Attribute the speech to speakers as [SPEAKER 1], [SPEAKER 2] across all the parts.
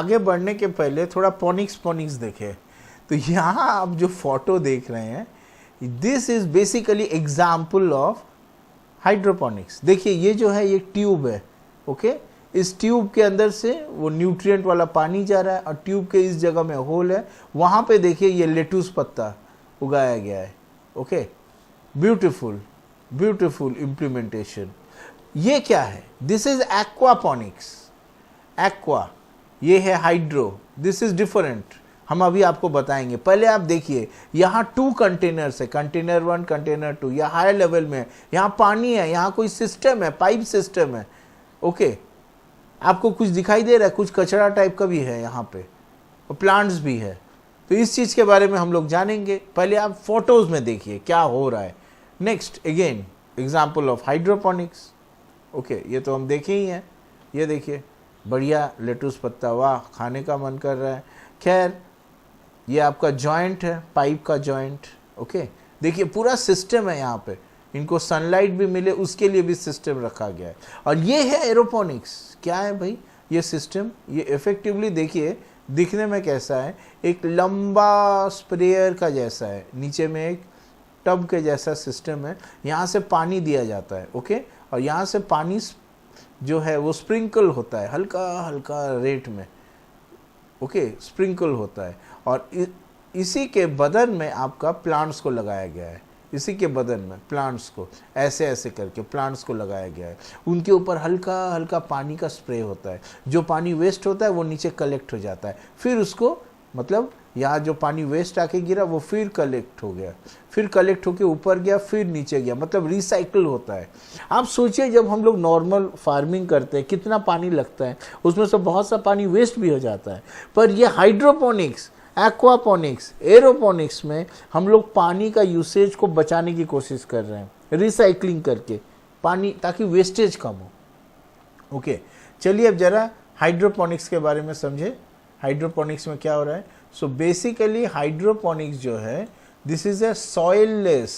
[SPEAKER 1] आगे बढ़ने के पहले थोड़ा पोनिक्स देखें। तो यहाँ आप जो फोटो देख रहे हैं, this is basically example of hydroponics. देखिए ये जो है ये ट्यूब है, ओके। इस ट्यूब के अंदर से वो न्यूट्रिएंट वाला पानी जा रहा है और ट्यूब के इस जगह में होल है, वहाँ पे देखिए ये लेटुस पत्ता उगाया गया है, ओके। Beautiful beautiful implementation. ये क्या है? This is aquaponics. एक्वा, ये है हाइड्रो, दिस इज डिफरेंट। हम अभी आपको बताएंगे। पहले आप देखिए यहाँ 2 कंटेनर्स है, कंटेनर 1 कंटेनर 2, यह हाई लेवल में है, यहाँ पानी है, यहाँ कोई सिस्टम है, पाइप सिस्टम है, ओके। आपको कुछ दिखाई दे रहा है, कुछ कचरा टाइप का भी है यहाँ पे, और प्लांट्स भी है। तो इस चीज़ के बारे में हम लोग जानेंगे। पहले आप फोटोज में देखिए क्या हो रहा है। Next again example of hydroponics, okay. ये तो हम देखे ही हैं, ये देखिए बढ़िया लेटुस पत्ता, वाह खाने का मन कर रहा है। खैर ये आपका जॉइंट है, पाइप का जॉइंट, ओके। देखिए पूरा सिस्टम है यहाँ पे, इनको सनलाइट भी मिले उसके लिए भी सिस्टम रखा गया है। और ये है एरोपोनिक्स। क्या है भाई ये सिस्टम? ये इफेक्टिवली देखिए दिखने में कैसा है, एक लंबा स्प्रेयर का जैसा है, नीचे में एक टब के जैसा सिस्टम है, यहाँ से पानी दिया जाता है, ओके। और यहाँ से पानी जो है वो स्प्रिंकल होता है हल्का हल्का रेट में, ओके, स्प्रिंकल होता है। और इसी के बदन में आपका प्लांट्स को लगाया गया है, इसी के बदन में प्लांट्स को ऐसे ऐसे करके प्लांट्स को लगाया गया है। उनके ऊपर हल्का हल्का पानी का स्प्रे होता है, जो पानी वेस्ट होता है वो नीचे कलेक्ट हो जाता है, फिर उसको मतलब यहाँ जो पानी वेस्ट आके गिरा वो फिर कलेक्ट हो गया, फिर कलेक्ट होके ऊपर गया, फिर नीचे गया, मतलब रिसाइकल होता है। आप सोचिए जब हम लोग नॉर्मल फार्मिंग करते हैं कितना पानी लगता है, उसमें से बहुत सा पानी वेस्ट भी हो जाता है। पर ये हाइड्रोपोनिक्स, एक्वापोनिक्स, एरोपोनिक्स में हम लोग पानी का यूसेज को बचाने की कोशिश कर रहे हैं, रिसाइकलिंग करके पानी, ताकि वेस्टेज कम हो, ओके। चलिए अब जरा हाइड्रोपोनिक्स के बारे में समझे। हाइड्रोपोनिक्स में क्या हो रहा है? सो बेसिकली हाइड्रोपोनिक्स जो है, this is a soilless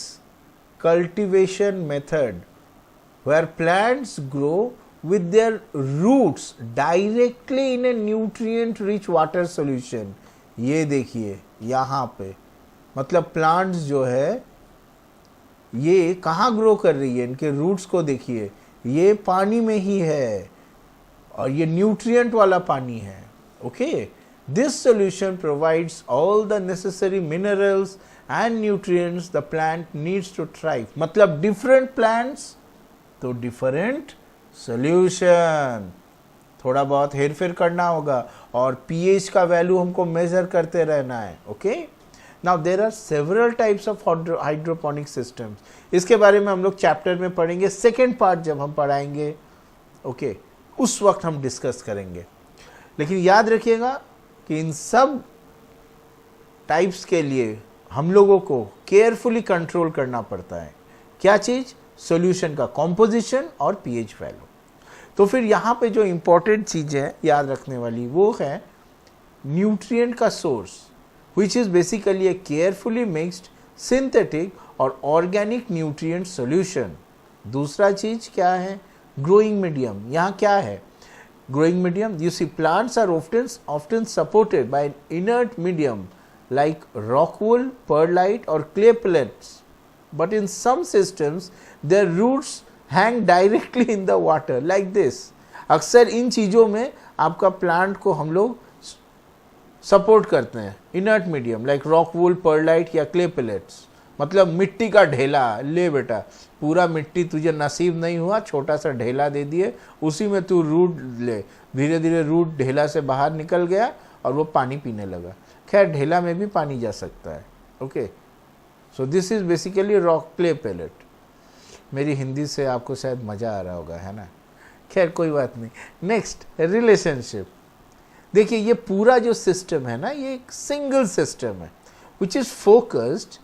[SPEAKER 1] cultivation method where plants grow with their roots directly in a nutrient rich water solution। ये देखिए यहाँ पे मतलब प्लांट्स जो है ये कहाँ ग्रो कर रही है, इनके रूट्स को देखिए, ये पानी में ही है और ये न्यूट्रिएंट वाला पानी है, okay. This solution provides all the necessary minerals and nutrients the plant needs to thrive. मतलब डिफरेंट प्लांट्स तो डिफरेंट सॉल्यूशन, थोड़ा बहुत हेरफेर करना होगा और पीएच का वैल्यू हमको मेजर करते रहना है, okay. Now there are several types of hydroponic systems. इसके बारे में हम लोग चैप्टर में पढ़ेंगे, सेकेंड पार्ट जब हम पढ़ाएंगे, ओके, उस वक्त हम डिस्कस करेंगे। लेकिन याद रखिएगा कि इन सब टाइप्स के लिए हम लोगों को केयरफुली कंट्रोल करना पड़ता है। क्या चीज? सॉल्यूशन का कॉम्पोजिशन और पीएच वैल्यू। तो फिर यहाँ पे जो इंपॉर्टेंट चीज़ है याद रखने वाली वो है न्यूट्रिएंट का source, which is basically a carefully mixed synthetic और ऑर्गेनिक न्यूट्रिएंट सॉल्यूशन। दूसरा चीज़ क्या है? Growing medium. यहाँ क्या है growing medium? You see plants are often supported by an inert medium like rockwool, perlite और clay pellets, but in some systems their roots hang directly in the water like this. अक्सर इन चीज़ों में आपका plant को हम लोग support करते हैं, inert medium like rockwool, perlite या क्ले पेलेट्स, मतलब मिट्टी का ढेला। ले बेटा, पूरा मिट्टी तुझे नसीब नहीं हुआ, छोटा सा ढेला दे दिए, उसी में तू रूट ले। धीरे धीरे रूट ढेला से बाहर निकल गया और वो पानी पीने लगा। खैर ढेला में भी पानी जा सकता है, okay. So this is basically rock clay pellet. मेरी हिंदी से आपको शायद मज़ा आ रहा होगा, है ना? खैर कोई बात नहीं। Next, relationship. देखिए ये पूरा जो सिस्टम है ना, ये एक सिंगल सिस्टम है which is focused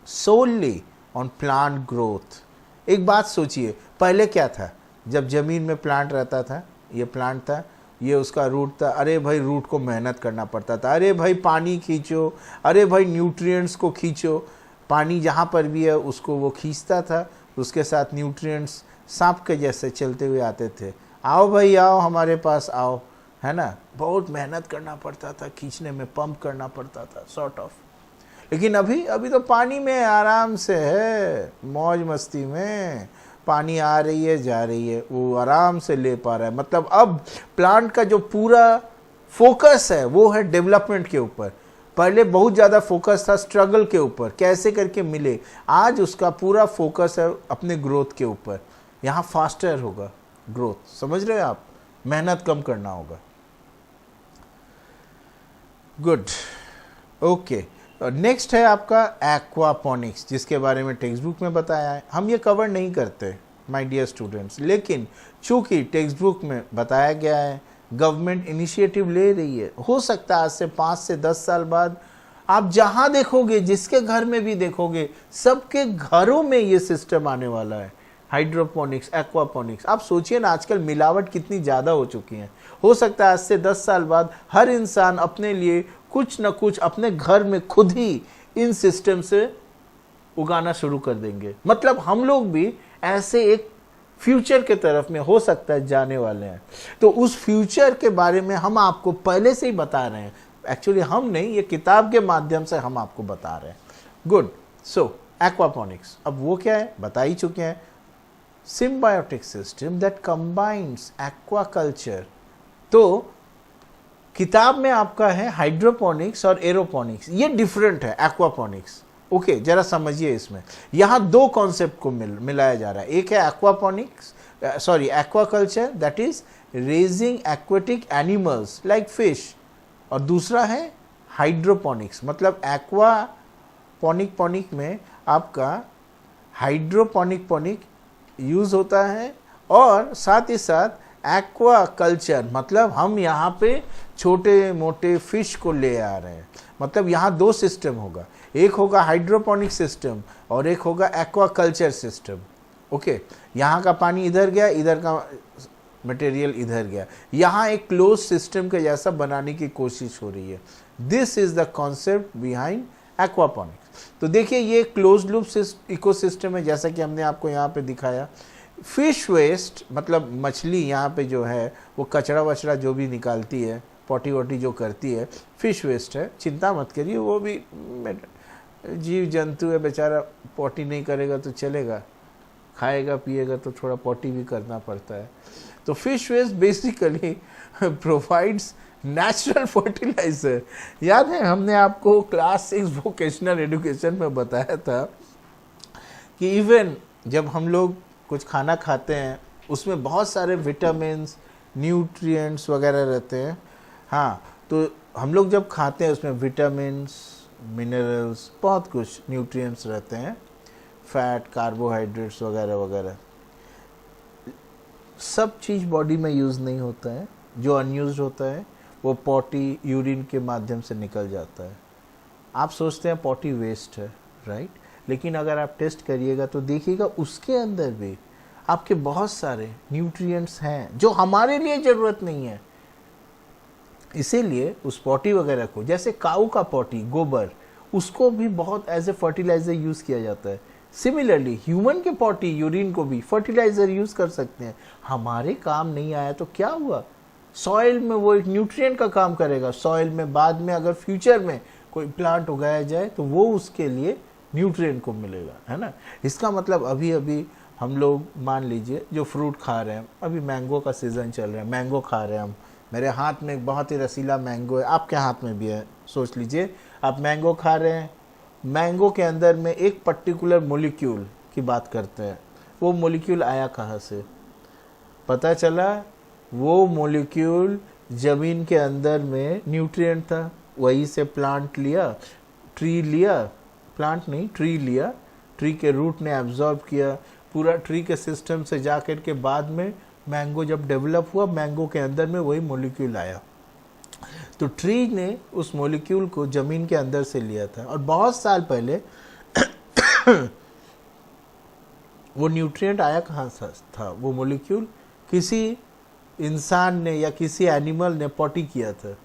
[SPEAKER 1] solely on plant growth. एक बात सोचिए, पहले क्या था? जब ज़मीन में प्लांट रहता था, ये प्लांट था, ये उसका रूट था, अरे भाई रूट को मेहनत करना पड़ता था, अरे भाई पानी खींचो, अरे भाई न्यूट्रिएंट्स को खींचो। पानी जहाँ पर भी है उसको वो खींचता था, उसके साथ न्यूट्रिएंट्स सांप के जैसे चलते हुए आते थे, आओ भाई आओ हमारे पास आओ, है ना, बहुत मेहनत करना पड़ता था, खींचने में पंप करना पड़ता था सॉर्ट ऑफ। लेकिन अभी तो पानी में आराम से है, मौज मस्ती में पानी आ रही है जा रही है, वो आराम से ले पा रहा है। मतलब अब प्लांट का जो पूरा फोकस है वो है डेवलपमेंट के ऊपर। पहले बहुत ज़्यादा फोकस था स्ट्रगल के ऊपर, कैसे करके मिले। आज उसका पूरा फोकस है अपने ग्रोथ के ऊपर। यहाँ फास्टर होगा ग्रोथ, समझ रहे हो आप, मेहनत कम करना होगा। Good, okay. नेक्स्ट है आपका एक्वापोनिक्स, जिसके बारे में टेक्स्ट बुक में बताया है। हम ये कवर नहीं करते माय डियर स्टूडेंट्स, लेकिन चूंकि टेक्स्ट बुक में बताया गया है, गवर्नमेंट इनिशिएटिव ले रही है, हो सकता है आज से 5 से 10 साल बाद आप जहां देखोगे, जिसके घर में भी देखोगे, सबके घरों में ये सिस्टम आने वाला है, हाइड्रोपोनिक्स, एक्वापोनिक्स। आप सोचिए ना, आजकल मिलावट कितनी ज़्यादा हो चुकी है। हो सकता है आज से 10 साल बाद हर इंसान अपने लिए कुछ न कुछ अपने घर में खुद ही इन सिस्टम से उगाना शुरू कर देंगे। मतलब हम लोग भी ऐसे एक फ्यूचर के तरफ में हो सकता है जाने वाले हैं। तो उस फ्यूचर के बारे में हम आपको पहले से ही बता रहे हैं। एक्चुअली हम नहीं, ये किताब के माध्यम से हम आपको बता रहे हैं। गुड, सो एक्वापोनिक्स, अब वो क्या है बता ही चुके हैं। Symbiotic system that combines aquaculture. तो किताब में आपका है हाइड्रोपोनिक्स और एरोपोनिक्स, ये डिफरेंट है एक्वापोनिक्स। ओके, जरा समझिए इसमें। यहाँ दो कॉन्सेप्ट को मिलाया जा रहा है। एक है aquaponics, sorry aquaculture, that is raising aquatic animals like fish, और दूसरा है हाइड्रोपोनिक्स, मतलब एक्वापोनिक में आपका हाइड्रोपोनिक यूज होता है, और साथ ही साथ एक्वा कल्चर, मतलब हम यहाँ पे छोटे मोटे फिश को ले आ रहे हैं। मतलब यहाँ दो सिस्टम होगा, एक होगा हाइड्रोपोनिक सिस्टम और एक होगा एक्वा कल्चर सिस्टम। ओके, यहाँ का पानी इधर गया, इधर का मटेरियल इधर गया, यहाँ एक क्लोज सिस्टम के जैसा बनाने की कोशिश हो रही है। This is the concept behind aquaponics. तो देखिए, ये क्लोज लूप इकोसिस्टम है, जैसा कि हमने आपको यहाँ पे दिखाया। फिश वेस्ट, मतलब मछली यहाँ पे जो है वो कचरा वचड़ा जो भी निकालती है, पॉटी वॉटी जो करती है, फिश वेस्ट है, चिंता मत करिए, वो भी जीव जंतु है बेचारा, पॉटी नहीं करेगा तो चलेगा, खाएगा पिएगा तो थोड़ा पॉटी भी करना पड़ता है। तो fish waste basically provides natural fertiliser. याद है हमने आपको क्लास 6 वोकेशनल एजुकेशन में बताया था कि इवन जब हम लोग कुछ खाना खाते हैं उसमें बहुत सारे विटामिन्स, न्यूट्रिएंट्स वगैरह रहते हैं। हाँ, तो हम लोग जब खाते हैं उसमें विटामिन्स, मिनरल्स, बहुत कुछ न्यूट्रिएंट्स रहते हैं, फैट, कार्बोहाइड्रेट्स वगैरह वगैरह। सब चीज़ बॉडी में यूज़ नहीं होता है, जो अनयूज्ड होता है वो पॉटी, यूरिन के माध्यम से निकल जाता है। आप सोचते हैं पॉटी वेस्ट है, राइट? लेकिन अगर आप टेस्ट करिएगा तो देखिएगा उसके अंदर भी आपके बहुत सारे न्यूट्रिएंट्स हैं जो हमारे लिए ज़रूरत नहीं है। इसीलिए उस पॉटी वगैरह को, जैसे काऊ का पॉटी, गोबर, उसको भी बहुत एज ए फर्टिलाइज़र यूज़ किया जाता है। सिमिलरली ह्यूमन के पॉटी, यूरिन को भी फर्टिलाइज़र यूज़ कर सकते हैं। हमारे काम नहीं आया तो क्या हुआ, सॉइल में वो एक न्यूट्रिएंट का काम करेगा। सॉइल में बाद में अगर फ्यूचर में कोई प्लांट उगाया जाए तो वो उसके लिए न्यूट्रिएंट को मिलेगा, है ना। इसका मतलब अभी अभी हम लोग मान लीजिए जो फ्रूट खा रहे हैं, अभी मैंगो का सीज़न चल रहा है, मैंगो खा रहे हैं हम, मेरे हाथ में एक बहुत ही रसीला मैंगो है, आपके हाथ में भी है। सोच लीजिए आप मैंगो खा रहे हैं, मैंगो के अंदर में एक पर्टिकुलर मोलिक्यूल की बात करते हैं। वो मोलिक्यूल आया कहाँ से? पता चला वो मोलिक्यूल ज़मीन के अंदर में न्यूट्रिएंट था, वहीं से प्लांट लिया, ट्री लिया, प्लांट नहीं ट्री लिया, ट्री के रूट ने एब्जॉर्ब किया, पूरा ट्री के सिस्टम से जा कर के बाद में मैंगो जब डेवलप हुआ, मैंगो के अंदर में वही मोलिक्यूल आया। तो ट्री ने उस मोलिक्यूल को ज़मीन के अंदर से लिया था, और बहुत साल पहले वो न्यूट्रिएंट आया कहाँ था? वो मोलिक्यूल किसी इंसान ने या किसी एनिमल ने पॉटी किया था,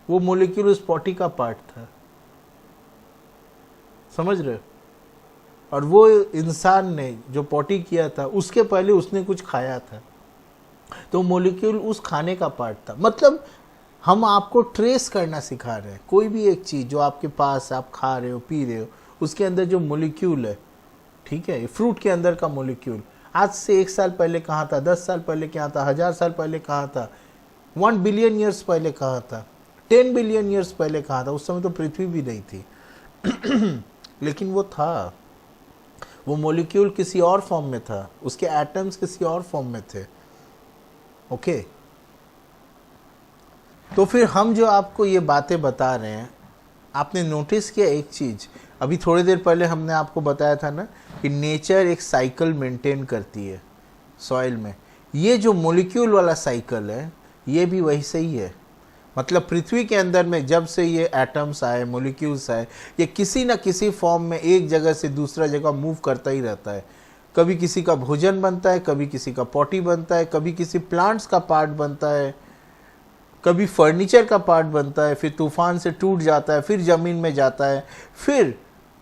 [SPEAKER 1] वो मोलिक्यूल उस पॉटी का पार्ट था, समझ रहे? और वो इंसान ने जो पॉटी किया था उसके पहले उसने कुछ खाया था, तो मोलिक्यूल उस खाने का पार्ट था। मतलब हम आपको ट्रेस करना सिखा रहे हैं, कोई भी एक चीज़ जो आपके पास आप खा रहे हो पी रहे हो उसके अंदर जो मोलिक्यूल है, ठीक है, फ्रूट के अंदर का मोलिक्यूल आज से 1 साल पहले कहाँ था, 10 साल पहले कहाँ था, 1000 साल पहले कहाँ था, 1 बिलियन ईयर्स पहले कहाँ था, 10 बिलियन ईयर्स पहले कहाँ था। उस समय तो पृथ्वी भी नहीं थी लेकिन वो था, वो मॉलिक्यूल किसी और फॉर्म में था, उसके एटम्स किसी और फॉर्म में थे। ओके, तो फिर हम जो आपको ये बातें बता रहे हैं, आपने नोटिस किया एक चीज, अभी थोड़ी देर पहले हमने आपको बताया था ना कि नेचर एक साइकिल मेंटेन करती है सॉइल में। ये जो मॉलिक्यूल वाला साइकिल है ये भी वही सही है। मतलब पृथ्वी के अंदर में जब से ये एटम्स आए, मॉलिक्यूल्स आए, ये किसी ना किसी फॉर्म में एक जगह से दूसरा जगह मूव करता ही रहता है। कभी किसी का भोजन बनता है, कभी किसी का पॉटी बनता है, कभी किसी प्लांट्स का पार्ट बनता है, कभी फर्नीचर का पार्ट बनता है, फिर तूफान से टूट जाता है, फिर ज़मीन में जाता है, फिर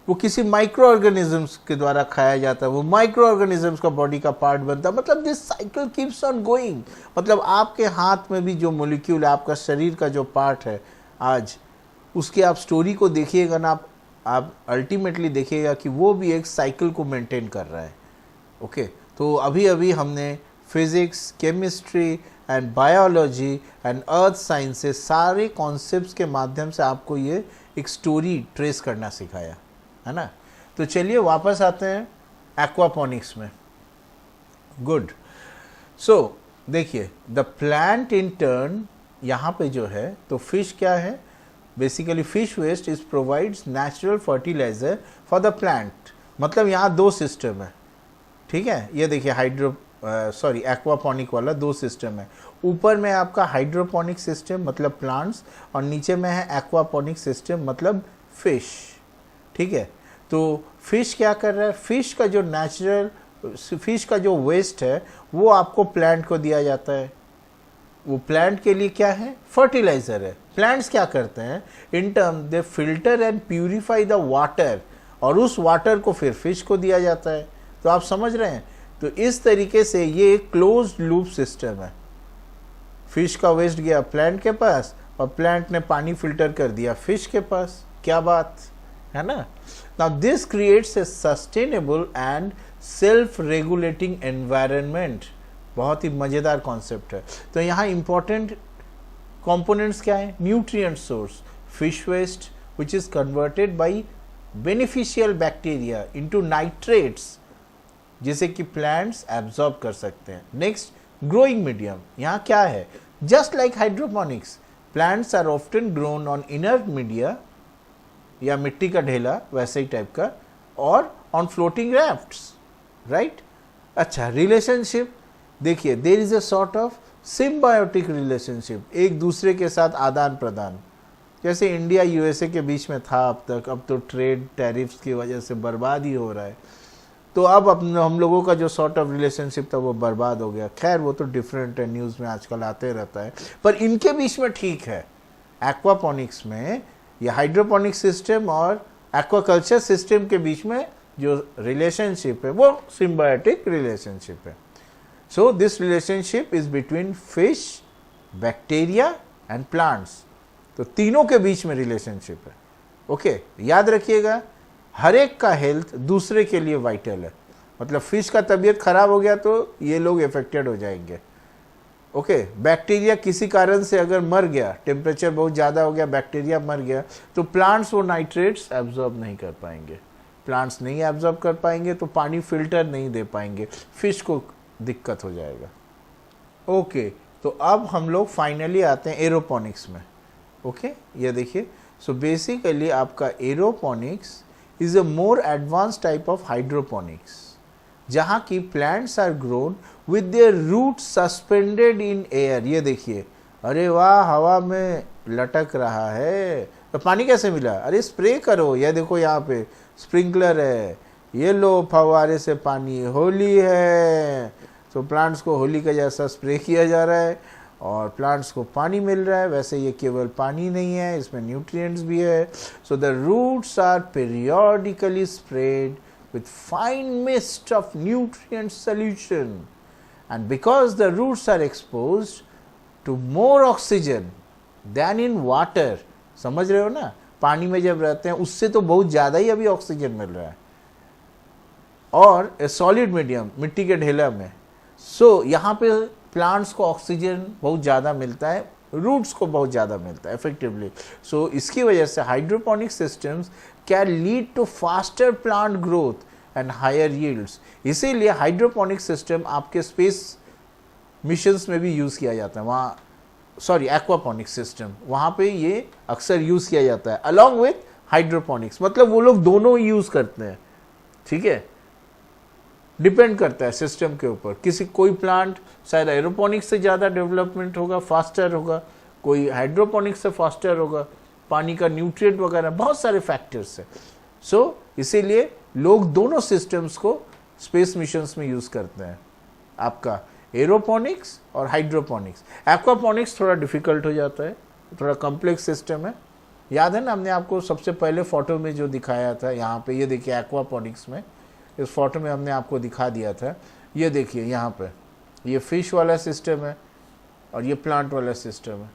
[SPEAKER 1] वो किसी माइक्रो ऑर्गेनिजम्स के द्वारा खाया जाता है, वो माइक्रो ऑर्गेनिजम्स का बॉडी का पार्ट बनता है। मतलब this cycle keeps on going. मतलब आपके हाथ में भी जो मॉलिक्यूल है, आपका शरीर का जो पार्ट है आज, उसके आप स्टोरी को देखिएगा ना, आप अल्टीमेटली देखिएगा कि वो भी एक साइकिल को मेंटेन कर रहा है। ओके, तो अभी अभी हमने physics, chemistry and biology and earth sciences सारे कॉन्सेप्ट्स के माध्यम से आपको ये एक स्टोरी ट्रेस करना सिखाया है ना। तो चलिए वापस आते हैं एक्वापॉनिक्स में। गुड। सो देखिए, द प्लांट इन टर्न, यहाँ पे जो है तो फिश क्या है, basically fish waste is provides natural fertiliser for the plant. मतलब यहाँ 2 सिस्टम है, ठीक है। ये देखिए एक्वापॉनिक वाला 2 सिस्टम है। ऊपर में आपका हाइड्रोपोनिक सिस्टम मतलब प्लांट्स, और नीचे में है एक्वापॉनिक सिस्टम मतलब फिश, ठीक है। तो फिश क्या कर रहा है, फिश का जो नेचुरल, फिश का जो वेस्ट है वो आपको प्लांट को दिया जाता है। वो प्लांट के लिए क्या है, फर्टिलाइजर है। प्लांट्स क्या करते हैं, in term they filter and purify the water, और उस वाटर को फिर फिश को दिया जाता है। तो आप समझ रहे हैं, तो इस तरीके से ये एक क्लोज्ड लूप सिस्टम है। फिश का वेस्ट गया प्लांट के पास, और प्लांट ने पानी फिल्टर कर दिया फिश के पास। क्या बात है ना। Now this creates a sustainable and self regulating environment. बहुत ही मजेदार कॉन्सेप्ट है। तो यहाँ इंपॉर्टेंट कंपोनेंट्स क्या है, nutrient source, fish waste which is converted by beneficial bacteria into nitrates, जिसे कि प्लांट्स एब्जॉर्ब कर सकते हैं। Next, growing medium. यहाँ क्या है, just like hydroponics, plants are often grown on inert media, या मिट्टी का ढेला वैसे ही टाइप का, और ऑन फ्लोटिंग रैफ्ट्स, राइट। अच्छा, रिलेशनशिप देखिए, there is a sort of symbiotic relationship, एक दूसरे के साथ आदान प्रदान। जैसे इंडिया यूएसए के बीच में था अब तक, अब तो ट्रेड टैरिफ्स की वजह से बर्बाद ही हो रहा है। तो अब हम लोगों का जो सॉर्ट ऑफ रिलेशनशिप था वो बर्बाद हो गया। खैर वो तो डिफरेंट है, न्यूज़ में आजकल आते रहता है, पर इनके बीच में ठीक है। एक्वापॉनिक्स में ये हाइड्रोपोनिक सिस्टम और एक्वाकल्चर सिस्टम के बीच में जो रिलेशनशिप है वो सिम्बायोटिक रिलेशनशिप है। So this relationship is between fish, bacteria and plants. तो तीनों के बीच में रिलेशनशिप है। ओके, याद रखिएगा, हर एक का हेल्थ दूसरे के लिए वाइटल है। मतलब फिश का तबीयत खराब हो गया तो ये लोग इफेक्टेड हो जाएंगे। ओके, बैक्टीरिया किसी कारण से अगर मर गया, टेम्परेचर बहुत ज़्यादा हो गया, बैक्टीरिया मर गया, तो प्लांट्स वो नाइट्रेट्स एब्जॉर्ब नहीं कर पाएंगे। प्लांट्स नहीं एब्जॉर्ब कर पाएंगे तो पानी फिल्टर नहीं दे पाएंगे, फिश को दिक्कत हो जाएगा। ओके, तो अब हम लोग फाइनली आते हैं एरोपोनिक्स में। ओके, ये देखिए, सो बेसिकली आपका aeroponics is a more advanced type of hydroponics, जहाँ की plants are grown with their roots suspended in air। ये देखिए, अरे वाह, हवा में लटक रहा है। तो पानी कैसे मिला, अरे स्प्रे करो, ये देखो यहाँ पे स्प्रिंकलर है, ये लो फव्वारे से पानी, होली है तो प्लांट्स को होली का जैसा स्प्रे किया जा रहा है और प्लांट्स को पानी मिल रहा है। वैसे ये केवल पानी नहीं है, इसमें न्यूट्रिएंट्स भी है। So the roots are periodically spread with fine mist of nutrient solution and because the roots are exposed to more oxygen than in water, समझ रहे हो ना, पानी में जब रहते हैं उससे तो बहुत ज़्यादा ही अभी ऑक्सीजन मिल रहा है, और सॉलिड मीडियम मिट्टी के ढेला में, सो यहाँ पे प्लांट्स को ऑक्सीजन बहुत ज़्यादा मिलता है, रूट्स को बहुत ज़्यादा मिलता है इफेक्टिवली. सो इसकी वजह से hydroponic systems can lead to faster plant growth and higher yields. इसीलिए हाइड्रोपोनिक सिस्टम आपके स्पेस मिशंस में भी यूज़ किया जाता है, वहाँ सॉरी एक्वापोनिक सिस्टम, वहाँ पे ये अक्सर यूज़ किया जाता है अलॉन्ग विथ हाइड्रोपोनिक्स. मतलब वो लोग दोनों यूज़ करते हैं, ठीक है, डिपेंड करता है सिस्टम के ऊपर. कोई प्लांट शायद एरोपोनिक्स से ज़्यादा डेवलपमेंट होगा, फास्टर होगा, कोई हाइड्रोपोनिक्स से फास्टर होगा, पानी का न्यूट्रिएंट वगैरह बहुत सारे फैक्टर्स है. सो इसीलिए लोग दोनों सिस्टम्स को स्पेस मिशंस में यूज़ करते हैं, आपका एरोपोनिक्स और हाइड्रोपोनिक्स. एक्वापोनिक्स थोड़ा डिफिकल्ट हो जाता है, थोड़ा कॉम्प्लेक्स सिस्टम है. याद है ना, हमने आपको सबसे पहले फोटो में जो दिखाया था, यहाँ पे ये देखिए एक्वापोनिक्स में, इस फोटो में हमने आपको दिखा दिया था. ये देखिए यहाँ पे ये फिश वाला सिस्टम है और ये प्लांट वाला सिस्टम है,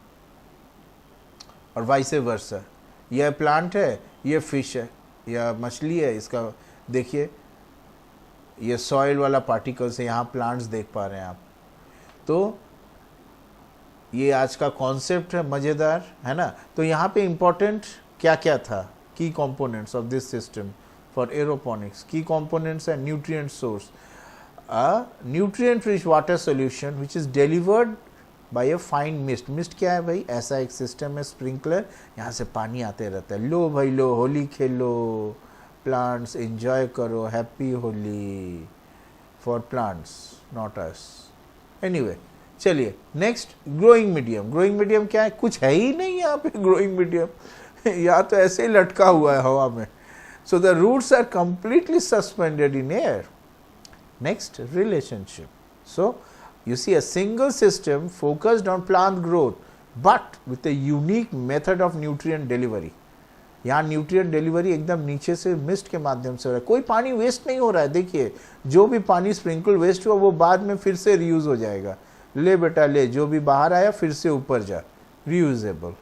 [SPEAKER 1] और वाइसे वर्सा. यह प्लांट है, ये फिश है या मछली है. इसका देखिए ये सॉइल वाला पार्टिकल्स है, यहाँ प्लांट्स देख पा रहे हैं आप. तो ये आज का कॉन्सेप्ट है, मज़ेदार है ना. तो यहाँ पे इम्पोर्टेंट क्या क्या था, की components of this system for aeroponics. की कंपोनेंट्स है nutrient source, a nutrient rich water solution which is delivered by a fine mist. Mist क्या है भाई, ऐसा एक सिस्टम है स्प्रिंकलर, यहाँ से पानी आते रहता है. लो भाई लो, होली खेलो, प्लांट्स एंजॉय करो, happy Holi for plants not us. Anyway चलिए next, growing medium. Growing medium क्या है, कुछ है ही नहीं यहाँ पे ग्रोइंग मीडियम, या तो ऐसे ही लटका हुआ है हवा में. So the roots are completely suspended in air. Next, relationship. So you see a single system focused on plant growth but with a unique method of nutrient delivery. यहाँ न्यूट्रिएंट डिलीवरी एकदम नीचे से मिस्ट के माध्यम से हो रहा है, कोई पानी वेस्ट नहीं हो रहा है. देखिए जो भी पानी स्प्रिंकल वेस्ट हुआ वो बाद में फिर से रीयूज हो जाएगा. ले बेटा ले, जो भी बाहर आया फिर से ऊपर जा, रीयूजेबल.